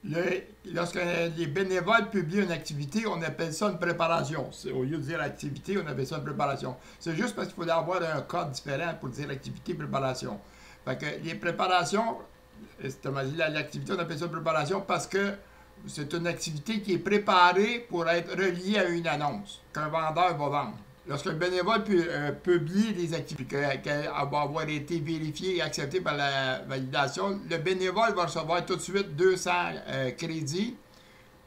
Lorsque les bénévoles publient une activité, on appelle ça une préparation. Au lieu de dire activité, on appelle ça une préparation. C'est juste parce qu'il faut avoir un code différent pour dire activité, préparation. Fait que les préparations, l'activité, on appelle ça préparation parce que c'est une activité qui est préparée pour être reliée à une annonce qu'un vendeur va vendre. Lorsqu'un bénévole publie des activités, qu'elle va avoir été vérifiée et acceptée par la validation, le bénévole va recevoir tout de suite 200 crédits.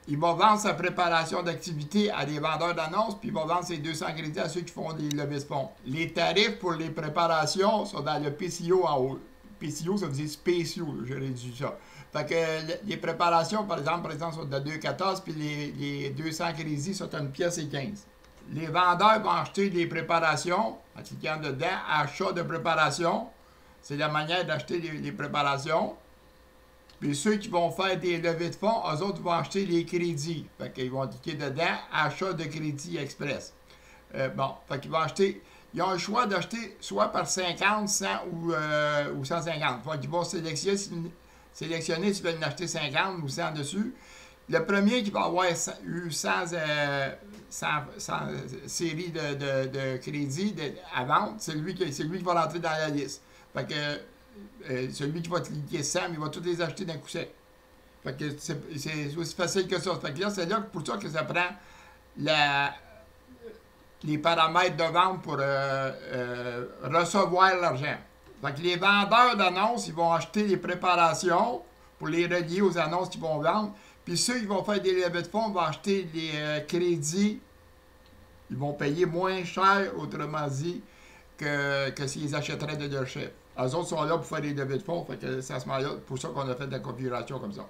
Il va vendre sa préparation d'activité à des vendeurs d'annonces, puis il va vendre ses 200 crédits à ceux qui font des levées de fonds. Les tarifs pour les préparations sont dans le PCO en haut. PCO, ça veut dire spéciaux, j'ai réduit ça. Fait que les préparations, par exemple, sont de 2,14, puis les 200 crédits sont à 1 pièce et 15. Les vendeurs vont acheter des préparations, en cliquant dedans, achat de préparation. C'est la manière d'acheter les préparations. Puis ceux qui vont faire des levées de fonds, eux autres vont acheter les crédits. Fait qu'ils vont cliquer dedans, achat de crédit express. Fait qu'ils vont acheter. Ils ont le choix d'acheter soit par 50, 100 ou 150. Fait qu'ils vont sélectionner s'ils veulent en acheter 50 ou 100 dessus. Le premier qui va avoir eu 100 séries de crédits à vendre, c'est lui qui va rentrer dans la liste. Fait que celui qui va cliquer 100, il va tous les acheter d'un coup sec. Fait que c'est aussi facile que ça. Fait que là, c'est là pour ça que ça prend les paramètres de vente pour recevoir l'argent. Fait que les vendeurs d'annonces, ils vont acheter les préparations pour les relier aux annonces qu'ils vont vendre. Puis ceux qui vont faire des levées de fonds vont acheter des crédits. Ils vont payer moins cher, autrement dit, que s'ils achèteraient de leur chef. Eux autres sont là pour faire des levées de fonds. Fait que c'est à ce moment-là, pour ça qu'on a fait de la configuration comme ça.